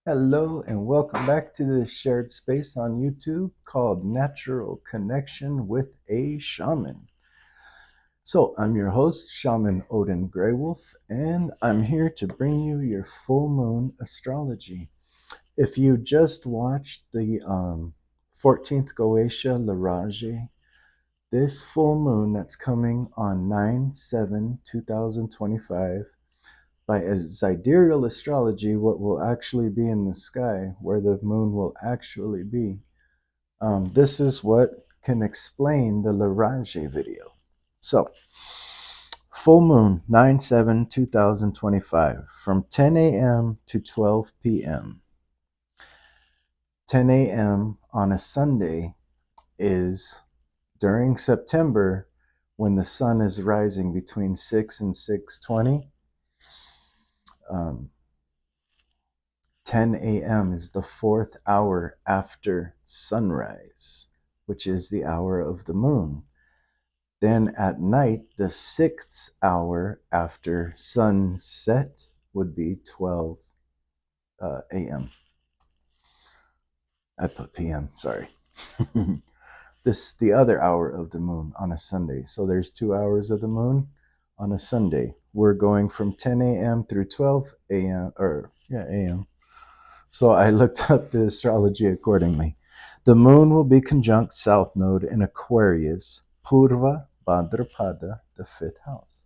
Hello and welcome back to this shared space on YouTube called Natural Connection with a Shaman. So, I'm your host, Shaman Odin Greywolf, and I'm here to bring you your full moon astrology. If you just watched the 14th Goetia Larage, this full moon that's coming on 9/7/2025 by a sidereal astrology, what will actually be in the sky, where the moon will actually be. This is what can explain the Larage video. So, full moon 9/7/2025 from 10 a.m. to 12 p.m. 10 a.m. on a Sunday is during September when the sun is rising between 6 and 6:20. 10 a.m. is the fourth hour after sunrise, which is the hour of the moon. Then at night, the sixth hour after sunset would be 12 a.m. I put p.m., sorry. This the other hour of the moon on a Sunday. So there's 2 hours of the moon on a Sunday. We're going from 10 a.m. through 12 a.m. a.m. So I looked up the astrology accordingly. The moon will be conjunct South Node in Aquarius, Purva Bhadrapada, the fifth house.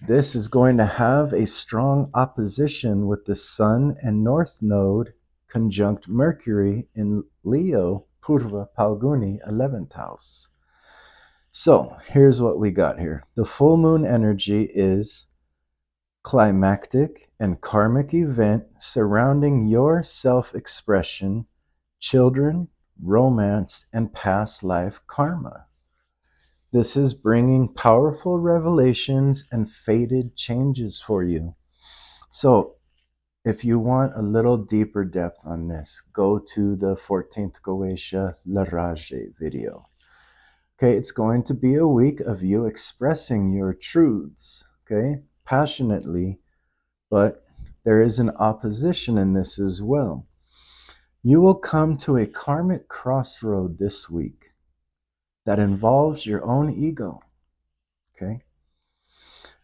This is going to have a strong opposition with the Sun and North Node conjunct Mercury in Leo, Purva Palguni, 11th house. So here's what we got here. The full moon energy is climactic and karmic event surrounding your self-expression, children, romance, and past life karma. This is bringing powerful revelations and fated changes for you. So, if you want a little deeper depth on this, go to the 14th Goetia Larage video. Okay, it's going to be a week of you expressing your truths, okay, passionately, but there is an opposition in this as well. You will come to a karmic crossroad this week that involves your own ego, okay?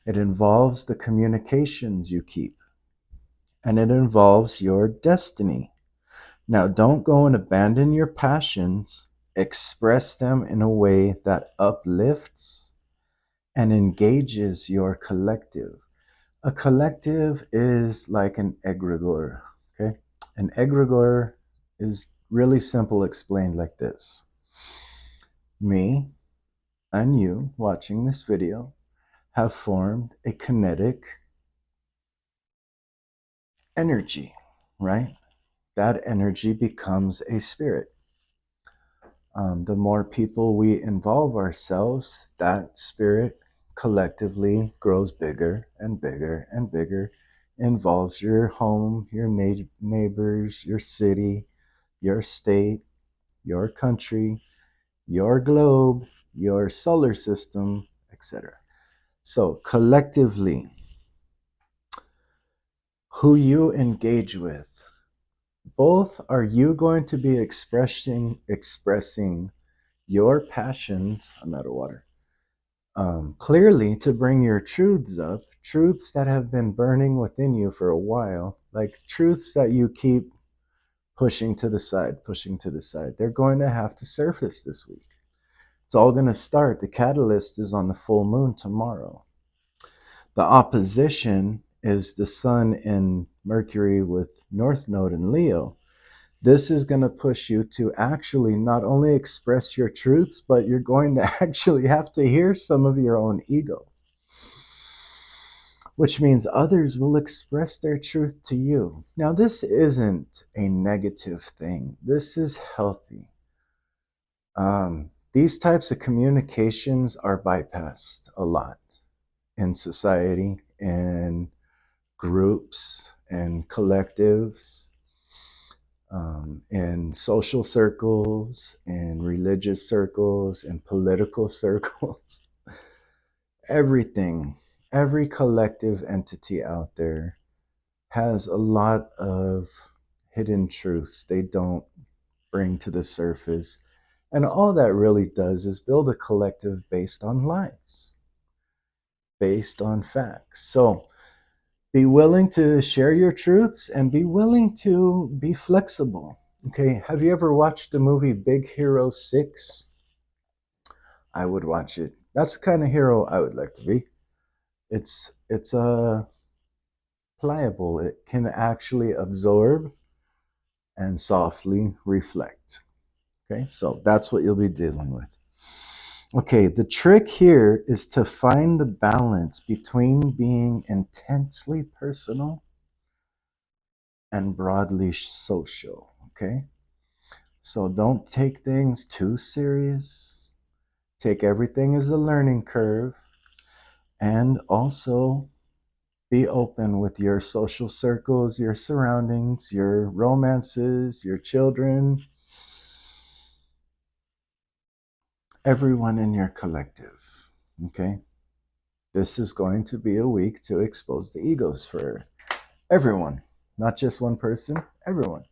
It involves the communications you keep, and it involves your destiny. Now, don't go and abandon your passions. Express them in a way that uplifts and engages your collective. A collective is like an egregore, okay? An egregore is really simple explained like this. Me and you watching this video have formed a kinetic energy, right? That energy becomes a spirit. The more people we involve ourselves, that spirit collectively grows bigger and bigger and bigger, involves your home, your neighbors, your city, your state, your country, your globe, your solar system, etc. So collectively, who you engage with, both are you going to be expressing your passions. I'm out of water. Clearly to bring your truths up, truths that have been burning within you for a while, like truths that you keep pushing to the side, pushing to the side. They're going to have to surface this week. It's all going to start. The catalyst is on the full moon tomorrow. The opposition is the sun in Mercury with North Node in Leo. This is going to push you to actually not only express your truths, but you're going to actually have to hear some of your own ego, which means others will express their truth to you. Now, this isn't a negative thing. This is healthy. These types of communications are bypassed a lot in society, in groups and collectives, in social circles, in religious circles, in political circles. Everything, every collective entity out there has a lot of hidden truths they don't bring to the surface. And all that really does is build a collective based on lies, based on facts. So be willing to share your truths and be willing to be flexible. Okay, have you ever watched the movie Big Hero 6? I would watch it. That's the kind of hero I would like to be. It's pliable. It can actually absorb and softly reflect. Okay, so that's what you'll be dealing with. Okay, the trick here is to find the balance between being intensely personal and broadly social. Okay, so don't take things too serious. Take everything as a learning curve, and also be open with your social circles, your surroundings, your romances, your children, everyone in your collective. Okay? This is going to be a week to expose the egos for everyone, not just one person, everyone.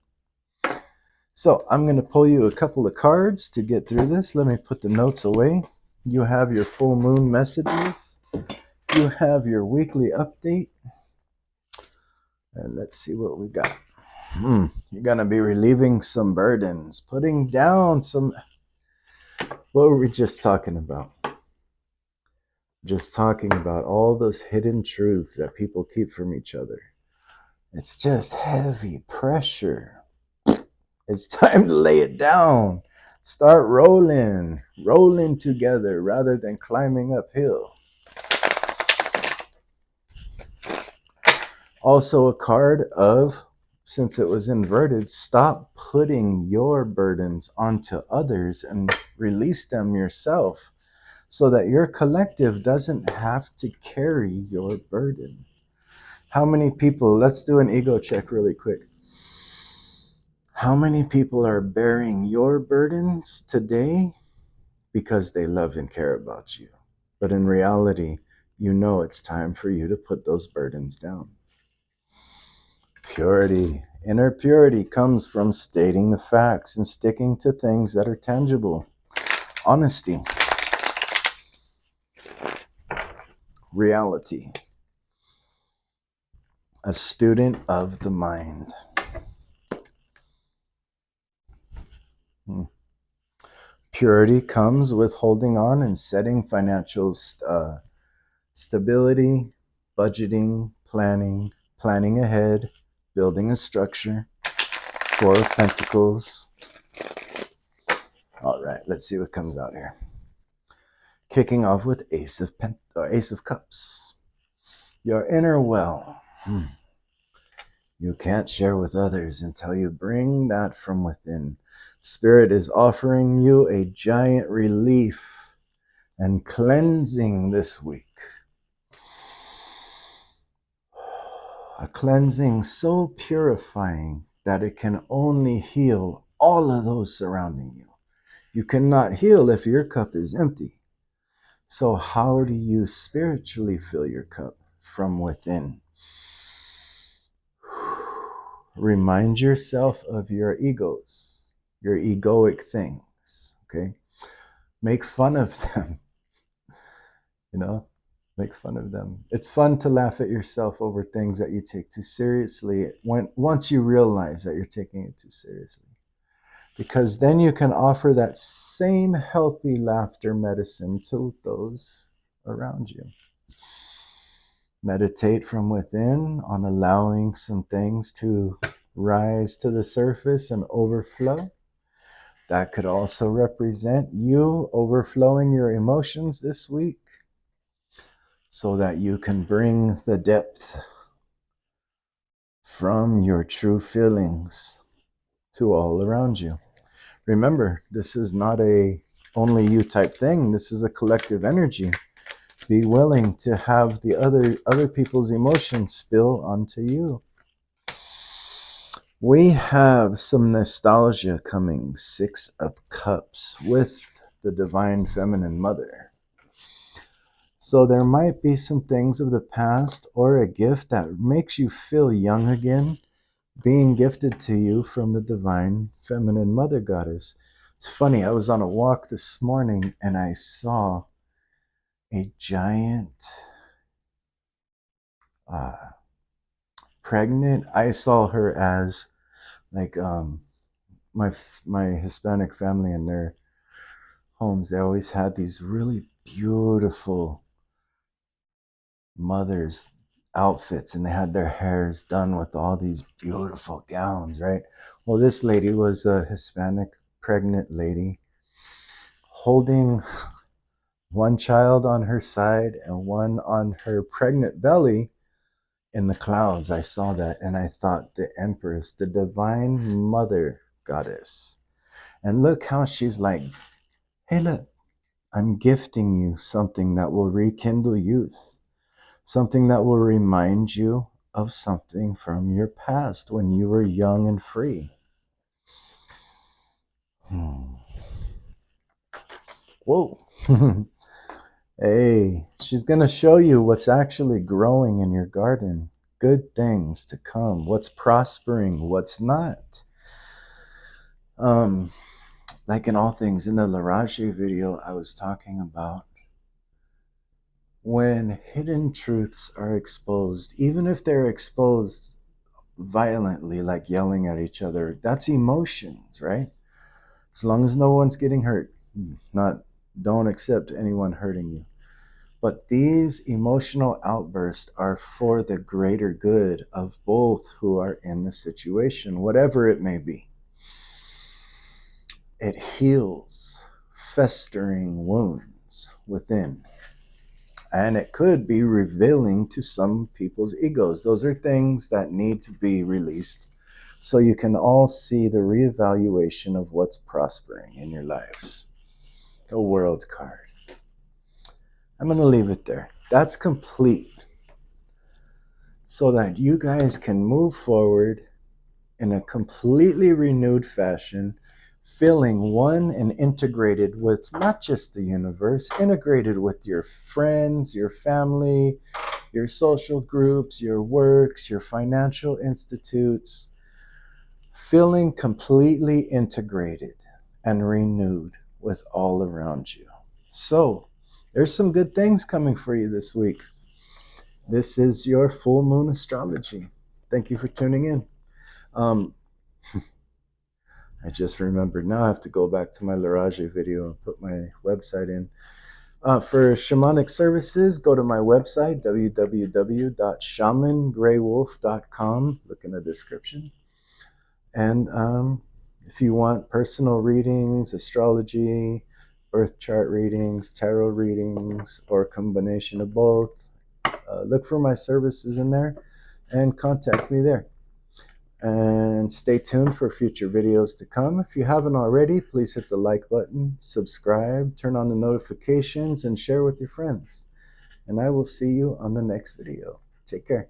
So I'm going to pull you a couple of cards to get through this. Let me put the notes away. You have your full moon messages. You have your weekly update. And let's see what we got. You're going to be relieving some burdens, putting down some. What were we just talking about? Just talking about all those hidden truths that people keep from each other. It's just heavy pressure. It's time to lay it down. Start rolling together rather than climbing uphill. Also a card of, since it was inverted, stop putting your burdens onto others and release them yourself so that your collective doesn't have to carry your burden. How many people, let's do an ego check really quick. How many people are bearing your burdens today because they love and care about you? But in reality, you know it's time for you to put those burdens down. Purity. Inner purity comes from stating the facts and sticking to things that are tangible. Honesty. Reality. A student of the mind. Purity comes with holding on and setting financial stability, budgeting, planning ahead, building a structure. Four of Pentacles. All right, let's see what comes out here. Kicking off with Ace of Cups. Your inner well. You can't share with others until you bring that from within. Spirit is offering you a giant relief and cleansing this week. A cleansing so purifying that it can only heal all of those surrounding you. You cannot heal if your cup is empty. So how do you spiritually fill your cup? From within. Remind yourself of your egos, your egoic things, okay? Make fun of them, make fun of them. It's fun to laugh at yourself over things that you take too seriously once you realize that you're taking it too seriously. Because then you can offer that same healthy laughter medicine to those around you. Meditate from within on allowing some things to rise to the surface and overflow. That could also represent you overflowing your emotions this week so that you can bring the depth from your true feelings to all around you. Remember, this is not a only you type thing. This is a collective energy. Be willing to have the other people's emotions spill onto you. We have some nostalgia coming. 6 of Cups with the Divine Feminine Mother. So there might be some things of the past or a gift that makes you feel young again being gifted to you from the divine feminine mother goddess. It's funny, I was on a walk this morning and I saw a giant uh, pregnant. I saw her as like my my Hispanic family in their homes. They always had these really beautiful mothers outfits, and they had their hairs done with all these beautiful gowns, right? Well, this lady was a Hispanic pregnant lady holding one child on her side and one on her pregnant belly in the clouds. I saw that and I thought, the Empress, the divine mother goddess. And look how she's like, hey, look, I'm gifting you something that will rekindle youth, something that will remind you of something from your past when you were young and free. Whoa. Hey, she's going to show you what's actually growing in your garden, good things to come, what's prospering, what's not. Like in all things, in the Laraje video, I was talking about when hidden truths are exposed, even if they're exposed violently, like yelling at each other, that's emotions, right? As long as no one's getting hurt, don't accept anyone hurting you. But these emotional outbursts are for the greater good of both who are in the situation, whatever it may be. It heals festering wounds within. And it could be revealing to some people's egos. Those are things that need to be released so you can all see the reevaluation of what's prospering in your lives. A world card. I'm going to leave it there. That's complete. So that you guys can move forward in a completely renewed fashion, feeling one and integrated with not just the universe, integrated with your friends, your family, your social groups, your works, your financial institutes, feeling completely integrated and renewed with all around you. So, there's some good things coming for you this week. This is your full moon astrology. Thank you for tuning in. I just remembered now I have to go back to my Laraje video and put my website in. For shamanic services, go to my website, www.shamangraywolf.com. Look in the description. And if you want personal readings, astrology, birth chart readings, tarot readings, or a combination of both, look for my services in there and contact me there. And stay tuned for future videos to come. If you haven't already, please hit the like button, subscribe, turn on the notifications, and share with your friends. And I will see you on the next video. Take care.